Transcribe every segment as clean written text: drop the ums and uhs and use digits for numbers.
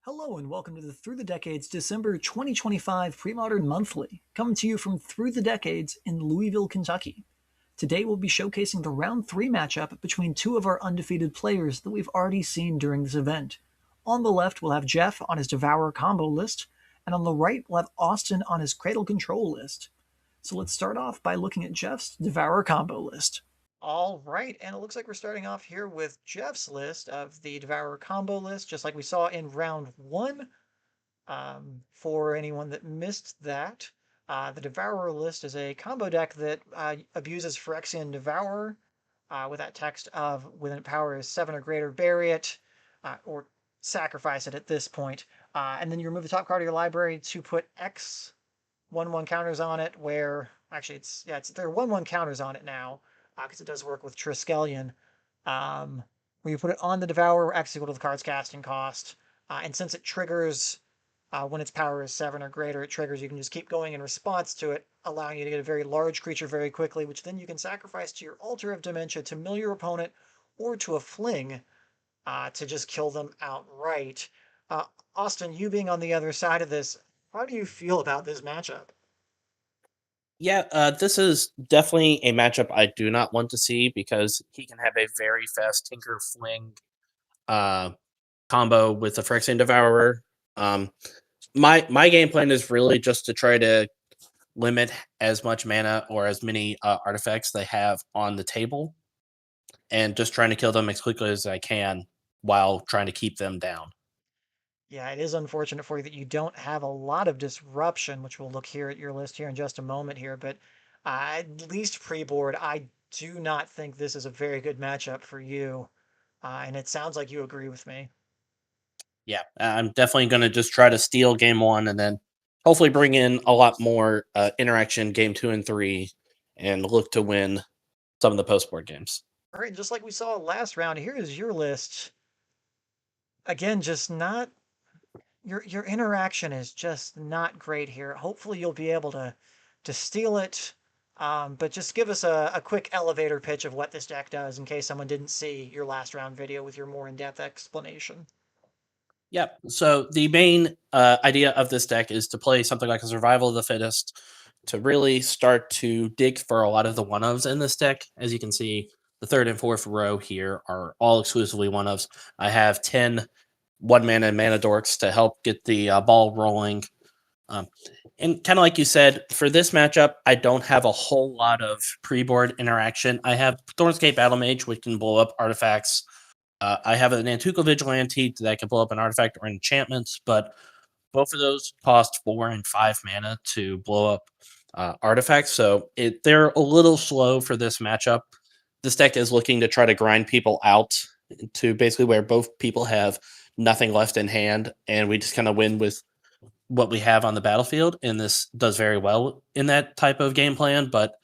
Hello and welcome to the Through the Decades December 2025 Premodern Monthly, coming to you from Through the Decades in Louisville, Kentucky. Today we'll be showcasing the round 3 matchup between two of our undefeated players that we've already seen during this event. On the left we'll have Jeff on his Devourer combo list, and on the right we'll have Austin on his Cradle control list. So let's start off by looking at Jeff's Devourer combo list. All right, and it looks like we're starting off here with Jeff's list of the Devourer combo list, just like we saw in round 1. For anyone that missed that, the Devourer list is a combo deck that abuses Phyrexian Devourer with that text of when power is 7 or greater, bury it, or sacrifice it at this point. And then you remove the top card of your library to put X 1/1 counters on it, where actually there are 1/1 counters on it now, because it does work with Triskelion. Where you put it on the Devourer, X equal to the card's casting cost. And since it triggers when its power is 7 or greater, it triggers, you can just keep going in response to it, allowing you to get a very large creature very quickly, which then you can sacrifice to your Altar of Dementia to mill your opponent or to a Fling to just kill them outright. Austin, you being on the other side of this, how do you feel about this matchup? Yeah, this is definitely a matchup I do not want to see because he can have a very fast Tinker Fling uh, combo with the Phyrexian Devourer. Um, my game plan is really just to try to limit as much mana or as many artifacts they have on the table, and just trying to kill them as quickly as I can while trying to keep them down. Yeah, it is unfortunate for you that you don't have a lot of disruption, which we'll look here at your list here in just a moment here. But at least pre-board, I do not think this is a very good matchup for you. And it sounds like you agree with me. Yeah, I'm definitely going to just try to steal game one and then hopefully bring in a lot more interaction game 2 and 3 and look to win some of the post board games. All right, just like we saw last round, here is your list. Again, just not your interaction is just not great here. Hopefully you'll be able to steal it. But just give us a quick elevator pitch of what this deck does in case someone didn't see your last round video with your more in-depth explanation. Yep. So the main idea of this deck is to play something like a survival of the fittest to really start to dig for a lot of the one ofs in this deck. As you can see, the third and fourth row here are all exclusively one ofs. I have 10 1 mana mana dorks to help get the ball rolling. Um, and kind of like you said, for this matchup, I don't have a whole lot of pre-board interaction. I have Thornscape Battle Mage, which can blow up artifacts. I have an Nantuko Vigilante that can blow up an artifact or enchantments, but both of those cost 4 and 5 mana to blow up artifacts, so they're a little slow for this matchup. This deck is looking to try to grind people out to basically where both people have nothing left in hand, and we just kind of win with what we have on the battlefield, and this does very well in that type of game plan. But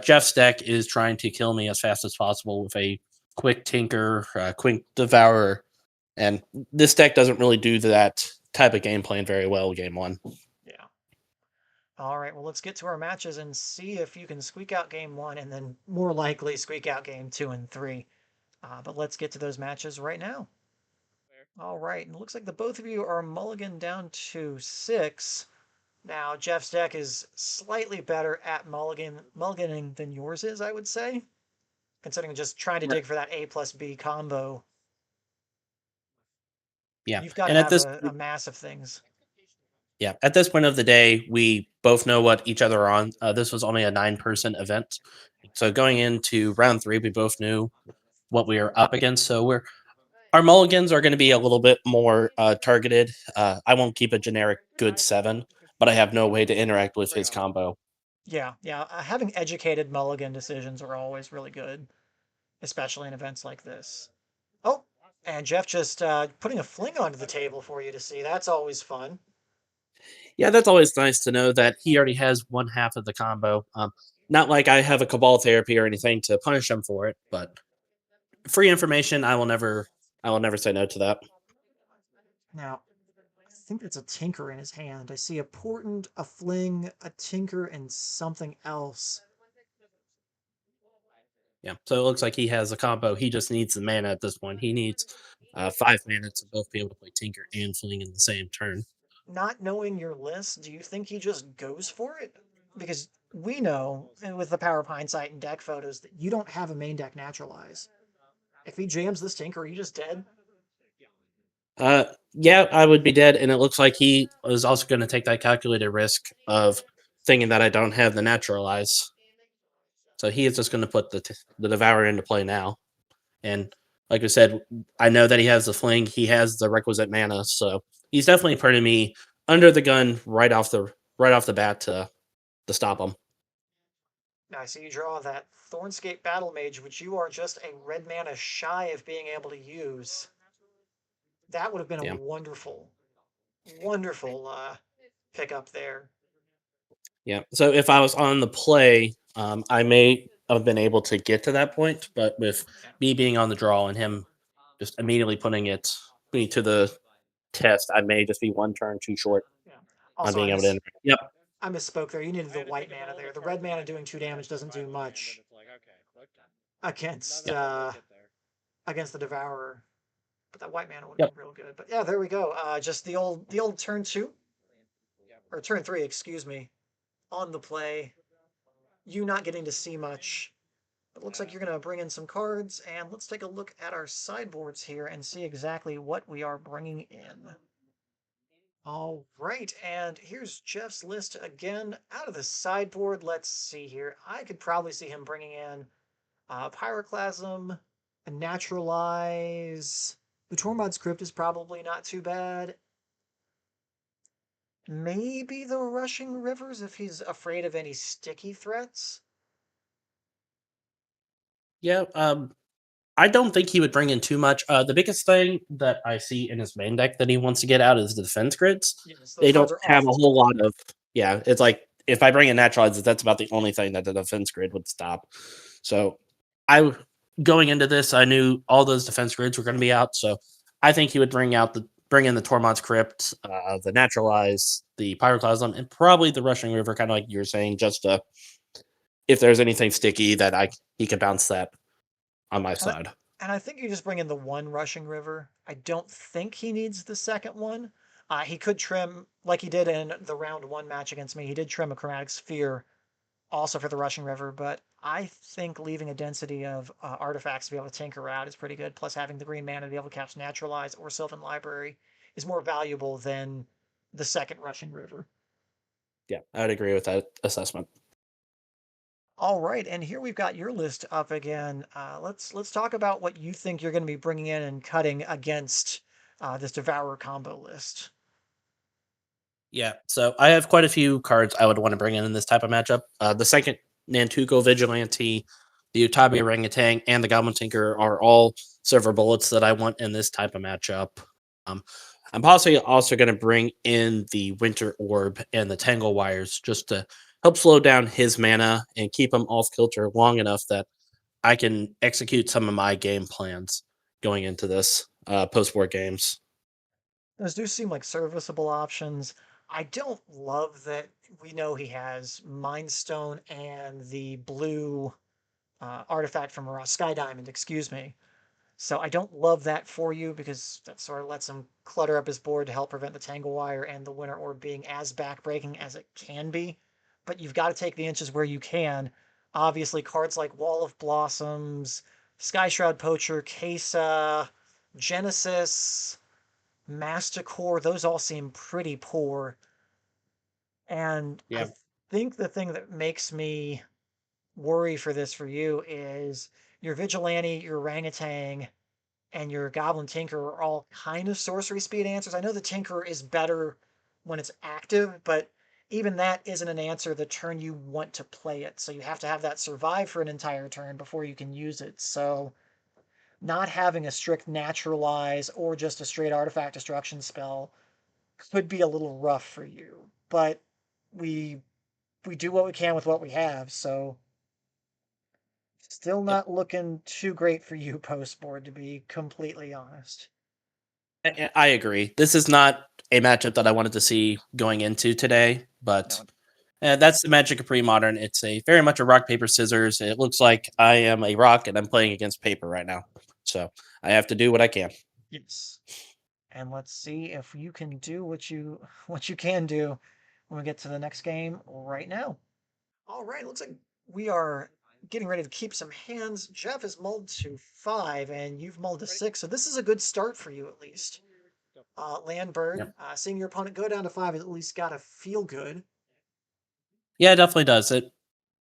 Jeff's deck is trying to kill me as fast as possible with a quick Tinker, quick Devourer, and this deck doesn't really do that type of game plan very well game one. Yeah. All right, well, let's get to our matches and see if you can squeak out game 1 and then more likely squeak out game 2 and 3. But let's get to those matches right now. All right, and it looks like the both of you are mulligan down to 6. Now, Jeff's deck is slightly better at mulliganing than yours is, I would say, considering just trying to dig for that A plus B combo. Yeah, You've got to and at have this a mass of things. yeah at this point of the day, we both know what each other are on. This was only a 9-person event, so going into round 3, we both knew what we are up against. So our mulligans are going to be a little bit more targeted. I won't keep a generic good 7, but I have no way to interact with his combo. Yeah, yeah. Having educated mulligan decisions are always really good, especially in events like this. Oh, and Jeff just putting a fling onto the table for you to see. That's always fun. Yeah, that's always nice to know that he already has one half of the combo. Not like I have a Cabal therapy or anything to punish him for it, but free information, I will never say no to that. Now, I think it's a tinker in his hand. I see a portent, a fling, a tinker, and something else. Yeah, so it looks like he has a combo. He just needs the mana at this point. He needs 5 mana to both be able to play Tinker and Fling in the same turn. Not knowing your list, do you think he just goes for it? Because we know, and with the power of hindsight and deck photos, that you don't have a main deck naturalize. If he jams this Tinker, are you just dead? Yeah, I would be dead, and it looks like he is also going to take that calculated risk of thinking that I don't have the naturalize. So he is just going to put the Devourer into play now. And like I said, I know that he has the Fling, he has the requisite mana, so he's definitely putting me under the gun right off the bat to stop him. Now I see you draw that Thornscape Battle Mage, which you are just a red mana shy of being able to use. That would have been a Yeah. wonderful, wonderful pickup there. Yeah. So if I was on the play, I may have been able to get to that point, but with Yeah. me being on the draw and him just immediately putting me to the test, I may just be one turn too short Yeah. on Also, being able to. Yep. I misspoke there. You needed the white mana there. The red mana doing 2 damage doesn't do much against Yep. against the Devourer. But that white mana would have Yep. been real good. But yeah, there we go. Just the old turn 2 or turn 3, excuse me, on the play. You not getting to see much. But it looks like you're going to bring in some cards, and let's take a look at our sideboards here and see exactly what we are bringing in. All right, and here's Jeff's list again out of the sideboard. Let's see here. I could probably see him bringing in Pyroclasm, a Naturalize. The Tormod's Crypt is probably not too bad. Maybe the Rushing Rivers if he's afraid of any sticky threats. Yeah. I don't think he would bring in too much. The biggest thing that I see in his main deck that he wants to get out is the defense grids. Yes, They those don't cards are have a awful. whole lot of. Yeah, it's like if I bring in naturalizes, that's about the only thing that the defense grid would stop. So I going into this, I knew all those defense grids were going to be out. So I think he would bring in the Tormod's Crypt, the naturalize, the Pyroclasm, and probably the Rushing River, kind of like you were saying, just if there's anything sticky that he could bounce that on my And I, side. and I think you just bring in the one Rushing River. I don't think he needs the second one. He could trim, like he did in the round 1 match against me, he did trim a Chromatic Sphere also for the Rushing River, but I think leaving a density of artifacts to be able to tinker out is pretty good. Plus, having the green mana to be able to cast Naturalize or Sylvan Library is more valuable than the second Rushing River. Yeah, I would agree with that assessment. All right, and here we've got your list up again. Let's talk about what you think you're going to be bringing in and cutting against this Devourer combo list. Yeah, so I have quite a few cards I would want to bring in this type of matchup. The second Nantuko Vigilante, the Utabi Orangutan, and the Goblin Tinker are all silver bullets that I want in this type of matchup. Um, I'm possibly also going to bring in the Winter Orb and the Tangle Wires just to help slow down his mana and keep him off kilter long enough that I can execute some of my game plans going into this post board games. Those do seem like serviceable options. I don't love that we know he has Mind Stone and the blue artifact from Sky Diamond, excuse me. So I don't love that for you because that sort of lets him clutter up his board to help prevent the Tangle Wire and the Winter Orb being as backbreaking as it can be. But you've got to take the inches where you can. Obviously, cards like Wall of Blossoms, Sky Shroud Poacher, Kesa, Genesis, Masticore, those all seem pretty poor. And I Yeah. think the thing that makes me worry for this for you is your Vigilante, your Orangutan, and your Goblin Tinker are all kind of sorcery speed answers. I know the Tinker is better when it's active, but even that isn't an answer the turn you want to play it. So you have to have that survive for an entire turn before you can use it. So not having a strict naturalize or just a straight artifact destruction spell could be a little rough for you. But we we do what we can with what we have, so still Yep. not looking too great for you post board, to be completely honest. I agree. This is not a matchup that I wanted to see going into today, but No. that's the magic of pre-modern. It's a very much a rock paper scissors. It looks like I am a rock and I'm playing against paper right now, so I have to do what I can. Yes. And let's see if you can do what you can do when we get to the next game right now. All right, looks like we are getting ready to keep some hands. Jeff has mulled to 5, and you've mulled to 6, so this is a good start for you at least. Landbird, Yep. seeing your opponent go down to 5 has at least got to feel good. Yeah, it definitely does. It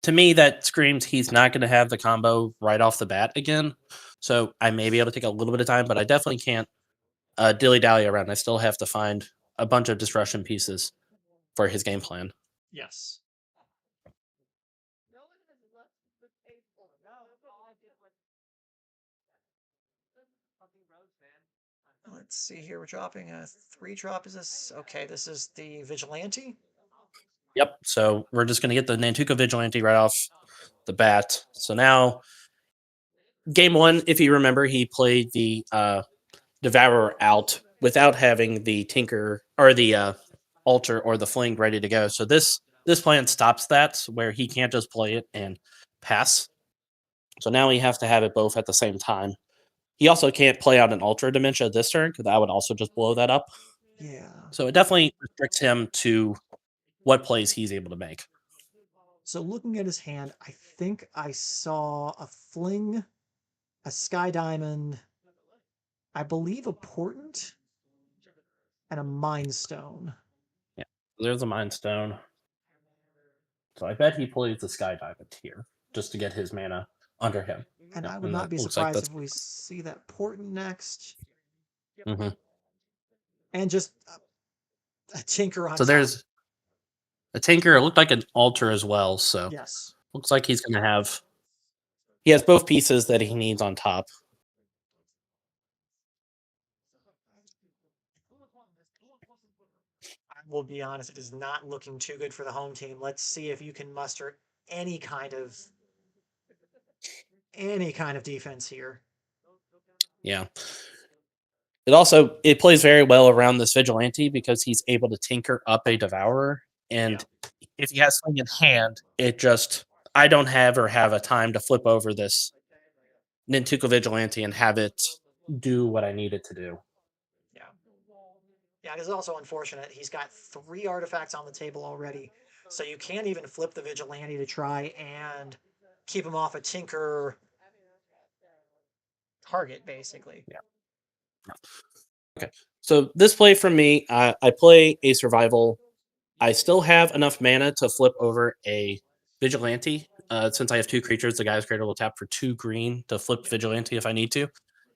to me that screams he's not going to have the combo right off the bat again. So I may be able to take a little bit of time, but I definitely can't dilly dally around. I still have to find a bunch of disruption pieces for his game plan. Yes. Let's see here. We're dropping a 3-drop. Is this okay? This is the Vigilante. Yep. So we're just going to get the Nantuko Vigilante right off the bat. So now, game one, if you remember, he played the Devourer out without having the Tinker or the Alter or the Fling ready to go. So this plan stops that, where he can't just play it and pass. So now he has to have it both at the same time. He also can't play out an Ultra Dementia this turn because that would also just blow that up. Yeah. So it definitely restricts him to what plays he's able to make. So looking at his hand, I think I saw a Fling, a Sky Diamond, I believe a Portent, and a Mind Stone. Yeah, there's a Mind Stone. So I bet he plays the Sky Diamond here just to get his mana under him. And Yep, I would and not that be looks like surprised that's. if we see that Portent next. Mm-hmm. And just a Tinker on So top. there's a Tinker. It looked like an Alter as well. So Yes. looks like he's going to have. He has both pieces that he needs on top. I will be honest, it is not looking too good for the home team. Let's see if you can muster any kind of defense here. Yeah. It plays very well around this Vigilante because he's able to tinker up a Devourer. And if he has something in hand, it just I don't have a time to flip over this Nintuko Vigilante and have it do what I need it to do. Yeah. Yeah, it's also unfortunate. He's got 3 artifacts on the table already. So you can't even flip the Vigilante to try and keep him off a Tinker target, basically. Yeah. Okay. So this play from me, I play a survival. I still have enough mana to flip over a Vigilante. Since I have 2 creatures, the guy's Cradle will tap for 2 green to flip Vigilante if I need to.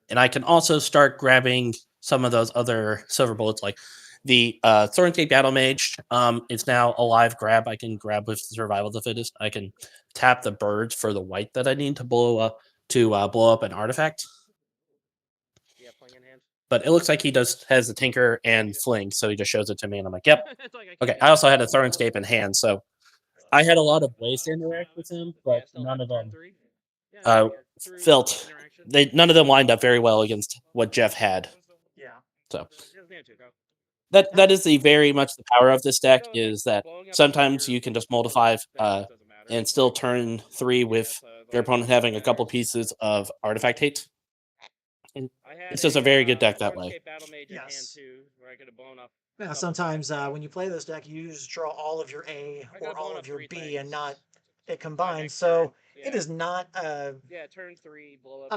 And I can also start grabbing some of those other silver bullets, like the Thornscape Battle Mage. It's now a live grab. I can grab with Survival of the Fittest. I can tap the birds for the white that I need to blow up an artifact. But it looks like he has the Tinker and Fling, so he just shows it to me, and I'm like, yep. Okay, I also had a Thornscape in hand, so I had a lot of ways to interact with him, but none of them none of them lined up very well against what Jeff had. Yeah. So that is the very much the power of this deck is that sometimes you can just multiply and still turn 3 with your opponent having a couple pieces of artifact hate. And it's just a very good deck that way. Yes. Yeah, sometimes when you play this deck, you just draw all of your A or all of your B and not it combined. So it is not an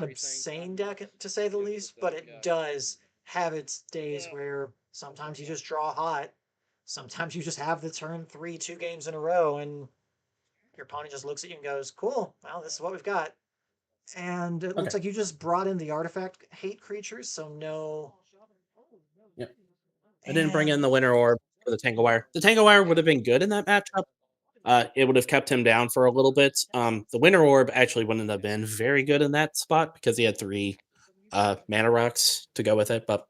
insane deck to say the least, but it does have its days where sometimes you just draw hot, sometimes you just have the turn 3 2 games in a row, and your opponent just looks at you and goes, "Cool, well, this is what we've got." And it looks like you just brought in the artifact hate creatures, so no. Yep. I didn't bring in the Winter Orb for the Tanglewire. The Tanglewire would have been good in that matchup. It would have kept him down for a little bit. The Winter Orb actually wouldn't have been very good in that spot because he had 3 mana rocks to go with it. But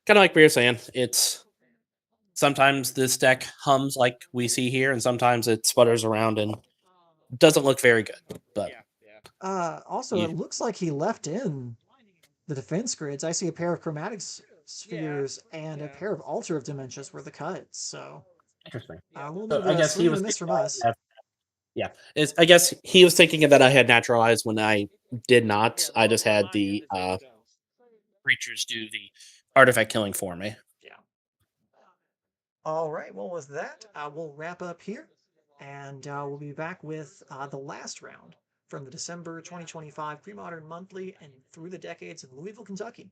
kind of like we were saying, it's sometimes this deck hums like we see here, and sometimes it sputters around and doesn't look very good. But also, it looks like he left in the defense grids. I see a pair of chromatic spheres and a pair of altar of dementias were the cuts. So interesting. a little So bit I of a guess swing and a miss from us. Yeah, I guess he was thinking that I had naturalized when I did not. I just had the creatures do the artifact killing for me. Yeah. All right. Well, with that, we'll wrap up here, and we'll be back with the last round from the December 2025 Premodern Monthly and Through the Decades in Louisville, Kentucky.